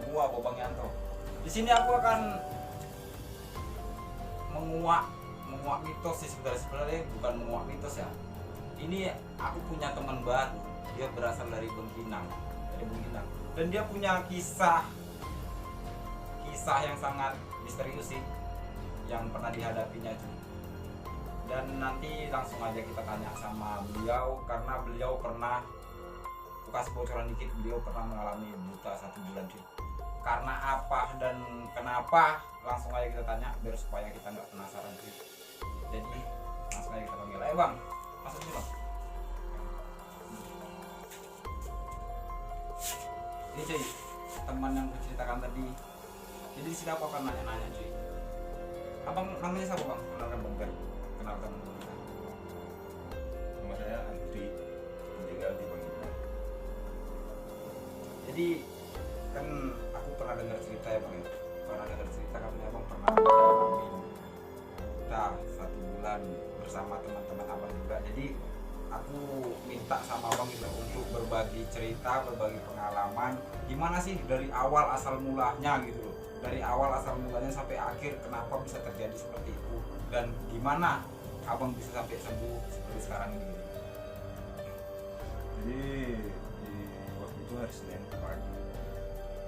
gua Bobang Yanto. Di sini aku akan menguak mitos sih sebenarnya bukan menguak mitos ya. Ini aku punya teman baru, dia berasal dari Bengkinang, dan dia punya kisah yang sangat misterius sih yang pernah dihadapinya cuy. Dan nanti langsung aja kita tanya sama beliau karena beliau pernah, aku kasih bocoran dikit, beliau pernah mengalami buta 1 bulan cuy. Karena apa dan kenapa, langsung aja kita tanya biar supaya kita nggak penasaran cuy. Jadi langsung aja kita panggil, ayo bang, masuk sini bang. Ini cuy, teman yang aku ceritakan tadi. Jadi di sini aku akan nanya-nanya cuy. Abang namanya siapa bang? Kenalkan bang Ber. Kenalkan bang. Nama saya Andri, tinggal di Bengkinang. Jadi kan aku pernah dengar cerita ya bang ya. Pernah dengar cerita katanya abang pernah mengalami buta 1 bulan bersama teman-teman abang juga. Jadi aku minta sama abang gitu untuk berbagi cerita, berbagi pengalaman. Gimana sih dari awal asal mulanya gitu loh. Dari awal asal mulanya sampai akhir kenapa bisa terjadi seperti itu dan gimana abang bisa sampai sembuh seperti sekarang ini. Jadi di waktu itu hari Senin pagi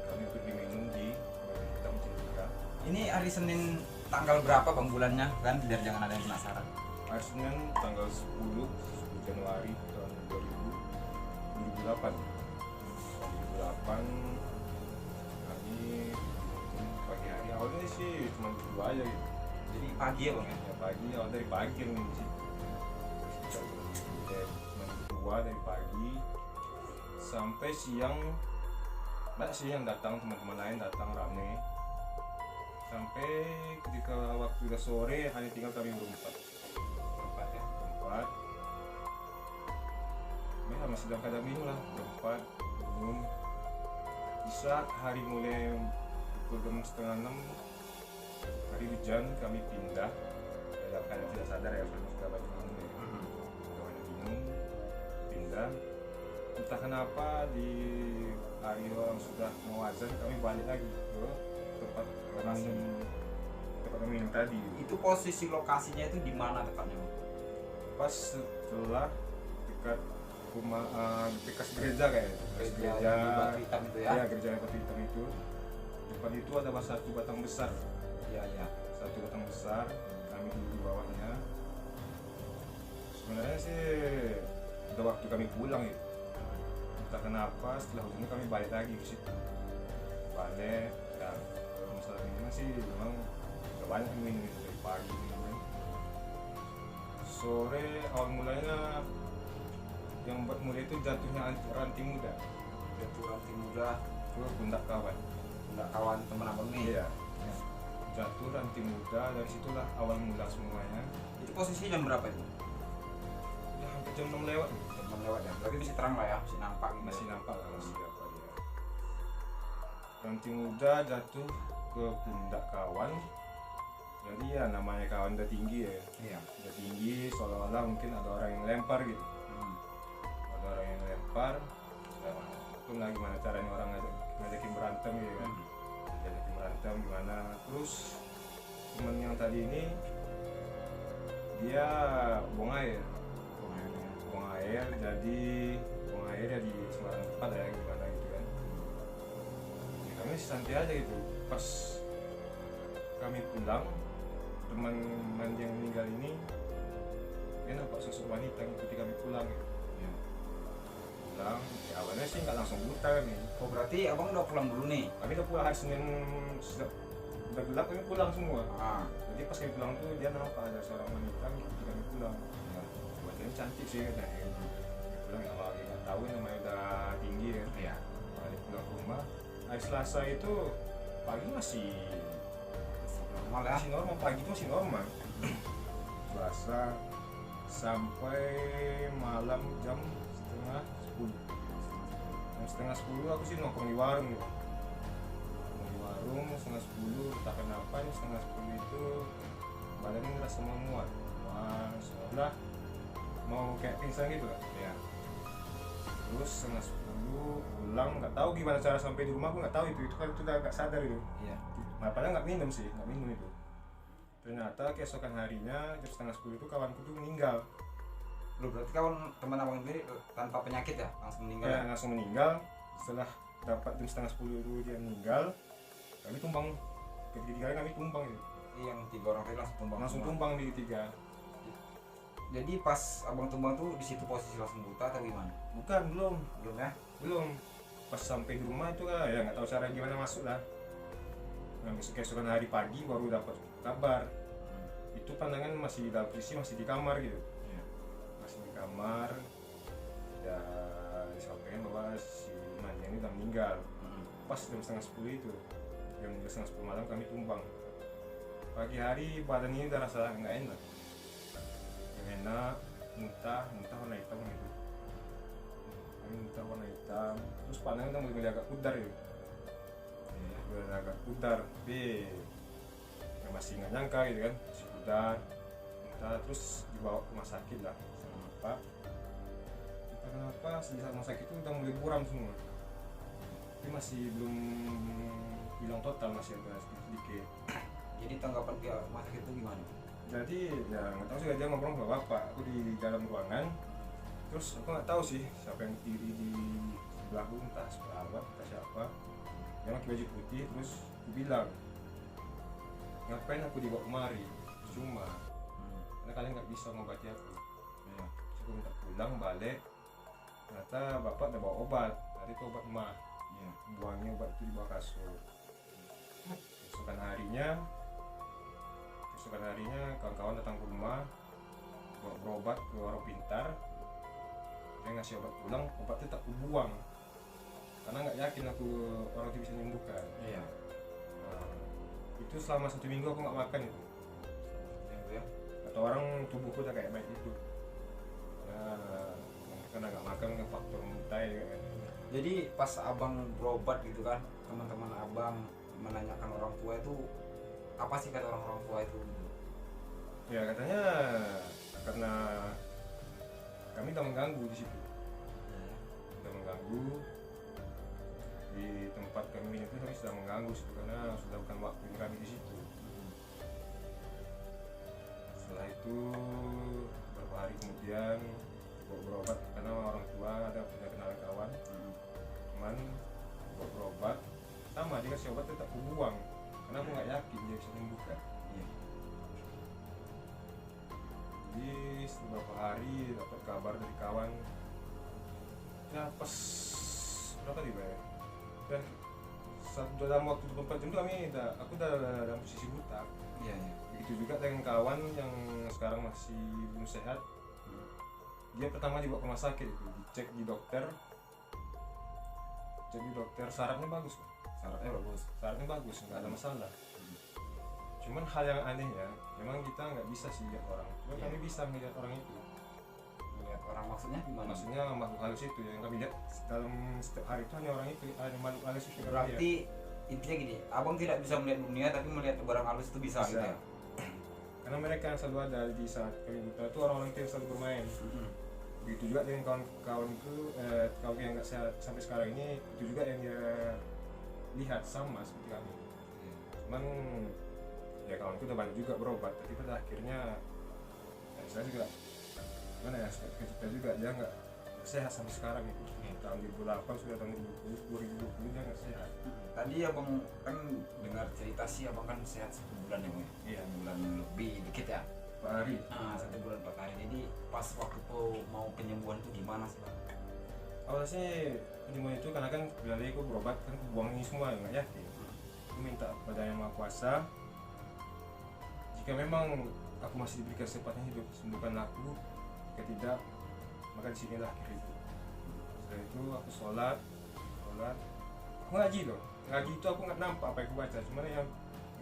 kami pergi minum di Hitam Cendika. Ini hari Senin tanggal berapa bang bulannya kan biar jangan ada yang penasaran. Hari Senin tanggal 10 Januari tahun 2008. 2008 kami pagi hari, awalnya sih cuma berdua aja gitu. Jadi pagi ya bang ya. Ya pagi, awal dari pagi kan ini sih. Cuma berdua dari pagi sampai siang. Banyak sih yang datang, teman-teman lain datang rame. Sampai ketika waktu udah sore hanya tinggal kami berempat ya, berempat. Ya masih dalam keadaan bingung lah, berempat bingung. Di saat hari mulai pukul 5:30 hari hujan, kami pindah dalam keadaan tidak sadar ya, karena sudah banyak bingung ya. Sudah banyak bingung, pindah. Entah kenapa di hari orang sudah mau azan, kami balik lagi ke tempat kami yang tadi. Itu posisi lokasinya itu di mana tepatnya bang? Pas setelah dekat rumah bekas gereja kayak Gereja di Batu Hitam itu ya? Ya, gereja Batu Hitam itu. Depan itu ada satu batang besar. Iya iya. Satu batang besar, kami duduk di bawahnya. Sebenarnya sih udah waktu kami pulang ya. Entah kenapa setelah hujan kami balik lagi ke situ. Balik ya, kalau masalah minuman sih memang udah banyak yang minum itu dari pagi minuman. Sore awal mulanya yang buat mulai itu jatuhnya ranting muda. Jatuh ranting muda Ke pundak kawan. nggak kawan teman abang nih. Iya. Jatuh ranting muda, dari situlah awal mula semuanya. Itu posisinya jam berapa itu? Ya hampir jam 6 lewat. Jam 6 lewat ya. Berarti masih terang lah ya, masih nampak gitu. Masih nampak lah masih apa dia. Ranting muda jatuh ke pundak kawan. Jadi ya namanya kawan udah tinggi ya. Iya. Udah tinggi, seolah-olah mungkin ada orang yang lempar gitu. Ada orang yang lempar. Ya, itu nggak gimana caranya orang ngajakin berantem gitu kan. Ngajakin berantem gimana. Terus temen yang tadi ini dia buang air. Buang air ya di sembarang tempat ya gimana gitu kan. Ya, kami santai aja gitu. Pas kami pulang, teman yang meninggal ini dia nampak sosok wanita ngikuti kami pulang gitu. Iya. Pulang, ya awalnya sih nggak langsung buta kan nih. Oh berarti abang udah pulang dulu nih? Kami udah pulang hari Senin, udah gelap kami pulang semua. Jadi pas kami pulang tuh dia nampak ada seorang wanita ngikuti kami pulang. Ya. Wajahnya cantik sih katanya. Pulang ya awalnya nggak tahu namanya udah tinggi kan. Iya. Balik pulang ke rumah. Hari Selasa itu pagi masih Normal ya? masih normal, pagi itu masih normal. Selasa sampai malam jam setengah 10. Jam setengah 10 aku sih nongkrong di warung gitu. Nongkrong di warung setengah 10, entah kenapa nih setengah 10 itu badannya ngerasa muat. Wah, seolah mau kayak pingsan gitu kan. Iya. terus setengah 10 pulang, nggak tahu gimana cara sampai di rumah, aku nggak tahu itu kan itu udah agak sadar itu. Iya. Nah, padahal nggak minum sih, nggak minum itu. Ternyata keesokan harinya jam setengah 10 itu kawanku tuh meninggal. Lu berarti kawan teman abang sendiri tanpa penyakit ya langsung meninggal? Ya, langsung meninggal. Setelah dapat jam setengah 10 itu dia meninggal, kami tumbang. Ketiga kali kami tumbang itu. Yang 3 orang tadi langsung tumbang. Langsung tumbang di tiga. Jadi pas abang tumbang tuh di situ posisi langsung buta atau gimana? Bukan, belum. Belum ya? Belum. Pas sampai di rumah itu kan ya nggak tahu cara gimana masuk lah. Nah, besok keesokan hari pagi baru dapat kabar. Itu pandangan masih dalam posisi masih di kamar gitu. Iya. Masih di kamar. Ya disampaikan bahwa si Manja ini udah meninggal. Pas jam setengah 10 itu. Jam setengah 10 malam kami tumbang. Pagi hari badan ini udah rasa nggak enak. Nggak enak, muntah warna hitam gitu. Muntah warna hitam. Terus pandangan udah mulai agak pudar ya. Udah agak pudar, tapi ya masih nggak nyangka gitu kan, masih pudar. Muntah terus dibawa ke rumah sakit lah. Kenapa sejak rumah sakit itu udah mulai buram semua. Tapi masih belum hilang total, masih ada sedikit. Jadi tanggapan pihak rumah sakit itu gimana? Jadi ya nggak tahu sih, dia ngobrol sama bapak, aku di dalam ruangan. Terus aku nggak tahu sih siapa yang berdiri di sebelahku, entah perawat entah siapa. Dia pakai baju putih, terus aku bilang, ngapain aku dibawa kemari? Cuma karena kalian nggak bisa mengobati aku. Iya. Terus aku minta pulang balik. Ternyata bapak udah bawa obat, tadi itu obat emak. Iya. Buangnya obat itu di bawah kasur. Keesokan harinya kawan-kawan datang ke rumah, bawa berobat ke warung pintar. Dia ngasih obat pulang, obatnya tak kubuang karena nggak yakin aku orang itu bisa menyembuhkan. Iya. Nah, itu selama 1 minggu aku nggak makan itu. Ya. Atau orang tubuhku udah kayak mayat itu. Nah, karena nggak makan kan faktor muntah ya kan. Jadi pas abang berobat gitu kan, teman-teman abang menanyakan orang tua itu apa sih kata orang tua itu? Ya katanya karena kami udah mengganggu di situ. Sudah mengganggu di tempat kami itu, kami sudah mengganggu situ karena sudah bukan waktu kami di situ. Setelah itu beberapa hari kemudian berobat karena orang tua ada punya kenalan kawan, teman berobat sama dia kasih obat tetap aku buang karena aku nggak yakin dia bisa menyembuhkan. Iya. Jadi beberapa hari dapat kabar dari kawan, ya pas berapa tiba ya? Dan dalam waktu 24 jam itu aku udah dalam posisi buta. Iya, iya. Begitu juga dengan kawan yang sekarang masih belum sehat. Dia pertama dibawa ke rumah sakit itu, dicek di dokter. Syaratnya bagus, Pak. Syaratnya bagus, nggak ada masalah. Cuman hal yang anehnya, memang kita nggak bisa sih lihat orang. Cuma Iya. kami bisa melihat orang itu. Melihat orang maksudnya gimana? Maksudnya makhluk halus itu yang kami lihat dalam setiap hari itu hanya orang itu, ada makhluk halus itu. Berarti intinya gini, abang tidak bisa melihat dunia tapi melihat barang halus itu bisa. Gitu ya? Karena mereka yang selalu ada di saat kami buta itu orang-orang itu yang selalu bermain. Begitu juga dengan kawan-kawanku, kawan yang nggak sehat sampai sekarang ini, itu juga yang dia lihat sama seperti kami. Cuman ya kawanku udah banyak juga berobat, tapi pada akhirnya ya, saya juga gimana ya, kita juga dia nggak sehat sampai sekarang itu. Tahun 2008 sudah tahun 2020 dia nggak sehat. Tadi abang kan dengar cerita sih, abang kan sehat 1 bulan ya, Bang? Iya. 1 bulan lebih dikit ya. Pak Hari. Nah, 1 bulan 4 hari. Jadi pas waktu itu mau penyembuhan itu gimana sih, Bang? Awalnya sih penyembuhan itu karena kan kembali aku berobat kan aku buang ini semua, nggak yakin. Aku minta kepada Yang Maha Kuasa, jika memang aku masih diberikan kesempatan hidup, sembuhkan aku. Jika tidak, maka disinilah akhir itu. Setelah itu aku sholat, aku ngaji loh. Ngaji itu aku nggak nampak apa yang aku baca, cuman yang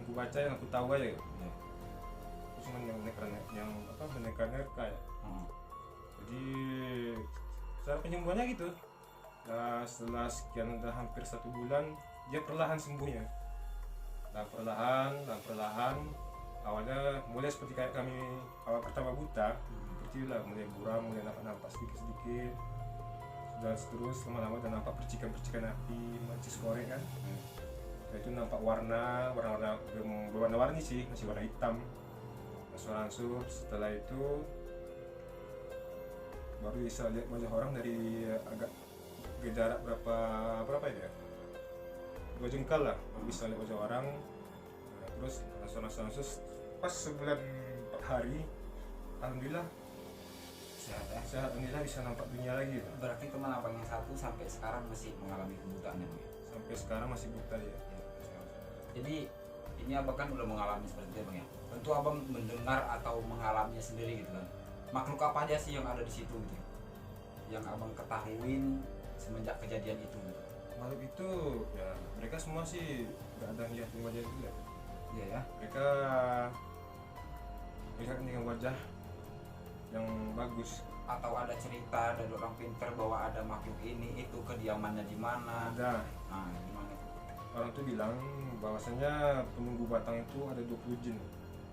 aku baca yang aku tahu aja. Aku cuma yang menerka ya. Jadi cara penyembuhannya gitu. Nah, setelah sekian udah hampir 1 bulan, dia perlahan sembuhnya. Nah, perlahan awalnya mulai seperti kayak kami awal pertama buta, seperti lah mulai buram, mulai nampak sedikit. jalan terus lama-lama dan nampak percikan-percikan api mancis korek kan. Nah, itu nampak warna belum berwarna-warni sih, masih warna hitam. Berangsur-angsur setelah itu baru bisa lihat wajah orang dari agak jarak berapa ya, 2 jengkal lah baru bisa lihat wajah orang. Nah, terus langsung pas sebulan 4 hari alhamdulillah Sehat ya. sehat, alhamdulillah bisa nampak dunia lagi. Berarti teman abang yang satu sampai sekarang masih mengalami kebutaan ya Bang? Sampai sekarang masih buta ya. Jadi ini abang kan udah mengalami seperti itu Bang ya. Tentu abang mendengar atau mengalaminya sendiri gitu kan. Makhluk apa aja sih yang ada di situ gitu? Yang abang ketahuin semenjak kejadian itu gitu? Makhluk itu ya mereka semua sih nggak ada niat wajah itu ya. Iya ya. Mereka lihat dengan wajah yang bagus. Atau ada cerita dari orang pintar bahwa ada makhluk ini itu kediamannya di mana? Ada Nah, gimana itu? orang tuh bilang bahwasanya penunggu batang itu ada 20 jin.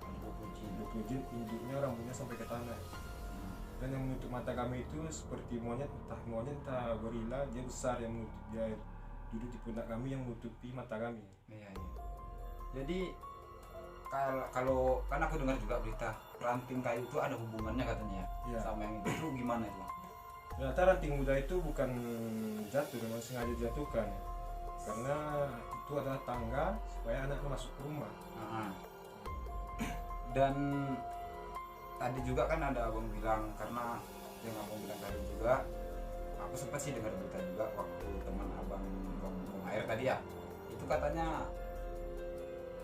Ada puji. 20 jin induknya rambutnya sampai ke tanah. Dan yang menutup mata kami itu seperti monyet entah gorila, dia besar yang menutup, dia duduk di pundak kami yang menutupi mata kami. Iya iya. Jadi kalau kan aku dengar juga berita ranting kayu itu ada hubungannya katanya Iya. sama yang itu gimana itu? Ternyata ranting muda itu bukan jatuh, memang sengaja dijatuhkan karena itu adalah tangga supaya anaknya masuk ke rumah. Nah, dan tadi juga kan ada abang bilang, karena yang abang bilang tadi juga aku sempat sih dengar berita juga waktu teman abang buang air tadi ya, itu katanya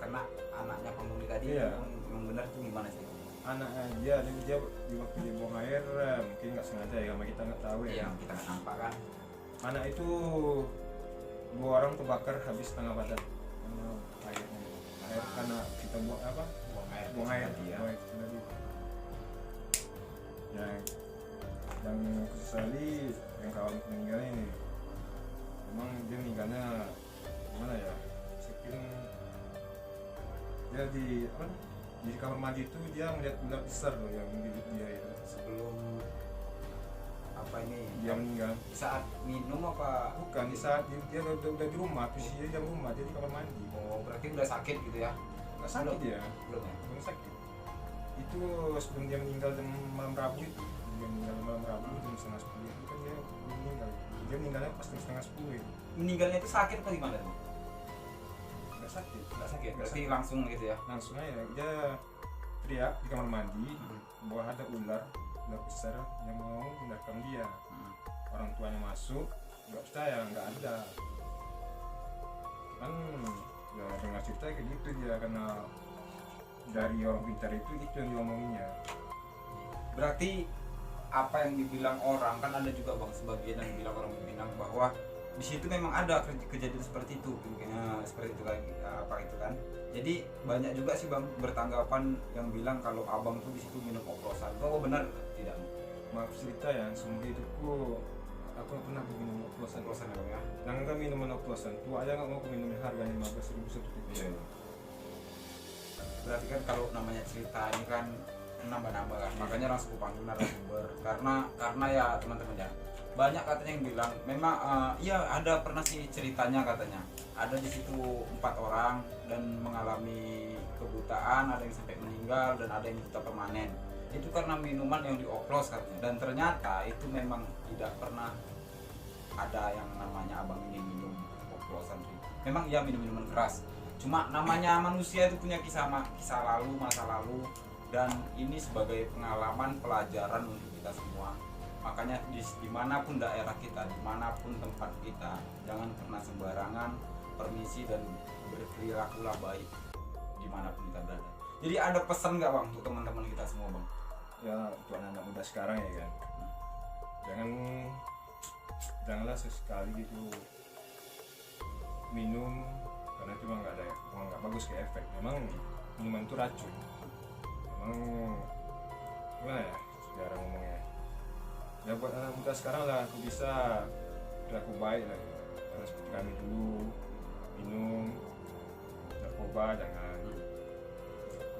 kena anaknya penghuni tadi. Iya. Emang benar tuh gimana sih? Anaknya dia di waktu dia buang air mungkin nggak sengaja ya, karena kita nggak tahu ya. Iya, kita nggak nampak kan. Anak itu 2 orang terbakar habis setengah badan karena air karena kita buang apa buang air tadi ya. buang air itu tadi. Yang sesali yang kawan meninggal ini memang dia meninggalnya gimana ya, mungkin dia di kamar mandi itu dia melihat ular besar loh yang menggigit dia itu. Sebelum apa ini Dia meninggal saat minum apa? bukan di saat dia udah di rumah, posisi dia di rumah, dia di kamar mandi. Oh, berarti udah sakit gitu ya? Nggak sakit dia, Belum ya? belum sakit. Itu sebelum dia meninggal jam malam Rabu itu, dia meninggal malam Rabu jam setengah 10 itu kan dia belum meninggal. Dia meninggalnya pas jam setengah 10 itu. Meninggalnya itu sakit apa gimana tuh? Nggak sakit, Nggak sakit, Nggak berarti sakit. langsung gitu ya? langsung aja dia teriak di kamar mandi bahwa ada ular besar yang mau menerkam dia. Orang tuanya masuk, nggak percaya, nggak ada. Kan ya dengar cerita kayak gitu dia, karena dari orang pintar itu yang diomonginya. Berarti apa yang dibilang orang, kan ada juga bang sebagian yang bilang, orang bilang bahwa di situ memang ada kejadian seperti itu, seperti itu kayak apa itu kan. Jadi banyak juga sih bang bertanggapan yang bilang kalau abang tuh di situ minum oplosan. Oh benar tidak? Maaf cerita ya, seumur hidupku aku nggak pernah minum oplosan. Oplosan ya bang ya? Jangan kan minuman oplosan, tua aja nggak mau aku minum harganya 15.000 satu titik. Iya. Berarti kan kalau namanya cerita ini kan nambah-nambah kan, makanya langsung panggil narasumber karena ya teman-teman ya, banyak katanya yang bilang memang iya ada pernah sih ceritanya, katanya ada di situ 4 orang dan mengalami kebutaan, ada yang sampai meninggal dan ada yang buta permanen. Itu karena minuman yang dioplos katanya, dan ternyata itu memang tidak pernah ada yang namanya abang ini minum oplosan sih. Memang iya minum minuman keras, cuma namanya manusia itu punya kisah lalu, masa lalu, dan ini sebagai pengalaman pelajaran untuk kita semua. Makanya dimanapun daerah kita, dimanapun tempat kita, jangan pernah sembarangan permisi dan berperilakulah baik dimanapun kita berada. Jadi ada pesan nggak bang untuk teman-teman kita semua bang? Ya untuk anak muda sekarang ya kan, janganlah sesekali gitu minum, karena itu memang nggak bagus ke efek. Memang minuman itu racun. Memang gimana ya cara ngomongnya, ya buat anak muda sekarang lah aku bisa berlaku baik lah, karena seperti kami dulu minum narkoba, jangan.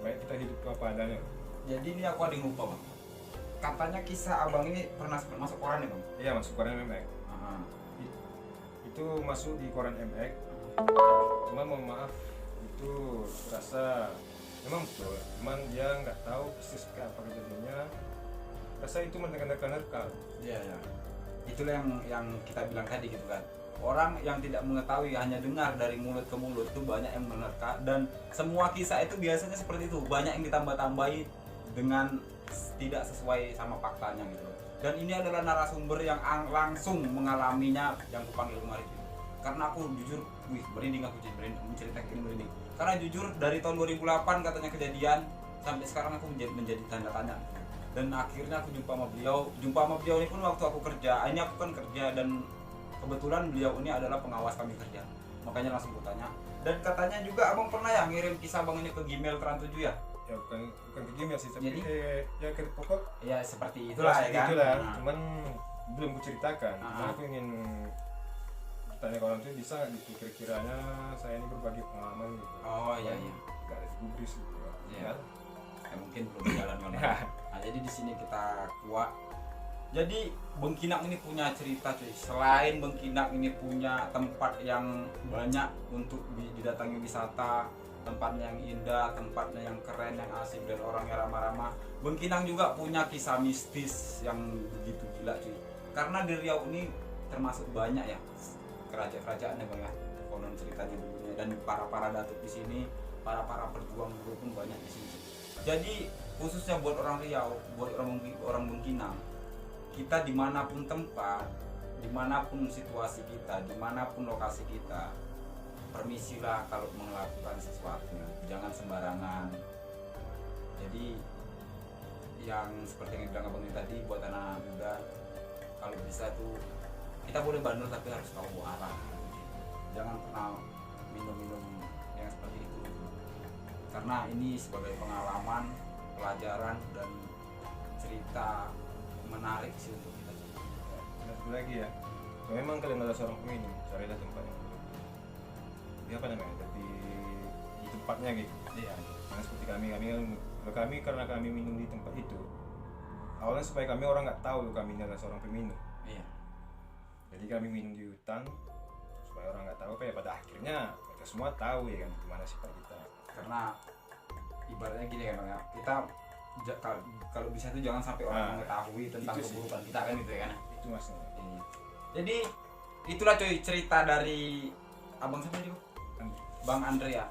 Baik kita hidup apa adanya. Jadi ini aku ada yang lupa bang, katanya kisah abang ini pernah masuk koran ya bang? Iya masuk koran memang. Nah, Ah. Itu masuk di koran MX. Cuma mohon maaf, itu rasa memang betul, cuman dia nggak tahu persis kayak apa kejadiannya. Rasa itu menerka-nerka. Iya ya. Itulah yang kita bilang tadi gitu kan. Orang yang tidak mengetahui hanya dengar dari mulut ke mulut itu banyak yang menerka, dan semua kisah itu biasanya seperti itu, banyak yang ditambah-tambahi dengan tidak sesuai sama faktanya gitu loh. Dan ini adalah narasumber yang langsung mengalaminya yang kupanggil kemarin itu. Karena aku jujur, merinding aku menceritakan ini merinding. Karena jujur dari tahun 2008 katanya kejadian sampai sekarang aku menjadi tanda tanya. Dan akhirnya aku jumpa sama beliau ini pun waktu aku kerja. Ini aku kan kerja dan kebetulan beliau ini adalah pengawas kami kerja. Makanya langsung kutanya. Dan katanya juga abang pernah ya ngirim kisah abang ini ke Gmail Trans 7 ya? Ya bukan ke Gmail sih, tapi Jadi? ya ke pokok Ya seperti itulah ya kan. itulah. Nah. Cuman belum kuceritakan. Ah. Karena aku ingin bertanya ke orang tuh bisa gitu, kira-kiranya saya ini berbagi pengalaman gitu. Oh iya iya. Gak ada gubris gitu. Iya. Ya, mungkin belum jalan mana. Nah, jadi di sini kita kuat. Jadi Bengkinang ini punya cerita cuy. Selain Bengkinang ini punya tempat yang banyak untuk didatangi wisata, tempatnya yang indah, tempatnya yang keren, yang asik dan orangnya ramah-ramah. Bengkinang juga punya kisah mistis yang begitu gila cuy. Karena di Riau ini termasuk banyak ya kerajaan-kerajaan ya bang ya. Konon ceritanya dulunya, dan para datuk di sini, para perjuang dulu pun banyak di sini. Jadi khususnya buat orang Riau, buat orang Bengkinang, kita dimanapun tempat, dimanapun situasi kita, dimanapun lokasi kita, permisilah kalau melakukan sesuatu, jangan sembarangan. Jadi yang seperti yang dibilang abang ini tadi, buat anak muda, kalau bisa tuh kita boleh bandel tapi harus tahu arah. Jangan pernah minum yang seperti itu, karena ini sebagai pengalaman, pelajaran dan cerita menarik sih untuk kita. Dan satu lagi ya, kalau memang kalian adalah seorang peminum, carilah tempat yang di apa namanya, di tempatnya gitu. Iya. Nah, seperti kami karena kami minum di tempat itu, awalnya supaya kami orang nggak tahu kami ini adalah seorang peminum. Iya. Jadi kami minum di hutan supaya orang nggak tahu, apa ya pada akhirnya mereka semua tahu ya kan gimana sifat kita. Karena ibaratnya gini kan bang ya, kita kalau bisa tuh jangan sampai orang mengetahui tentang itu sih. keburukan kita kan gitu ya kan. Itu maksudnya. Iya. Jadi itulah cuy cerita dari abang siapa tadi Bang Andre ya.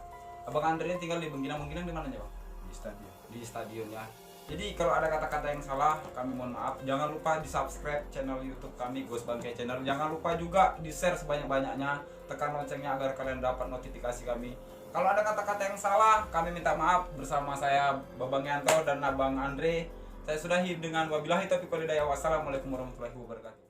Abang Andre tinggal di Bengkinang di mana ya bang? Di stadion. Di stadion ya. Jadi kalau ada kata-kata yang salah, kami mohon maaf. Jangan lupa di subscribe channel YouTube kami Ghost Bangkai Channel. Jangan lupa juga di share sebanyak-banyaknya. Tekan loncengnya agar kalian dapat notifikasi kami. Kalau ada kata-kata yang salah, kami minta maaf. Bersama saya Babang Yanto dan Abang Andre, saya sudahi dengan wabillahi taufiq wal hidayah. Wassalamualaikum warahmatullahi wabarakatuh.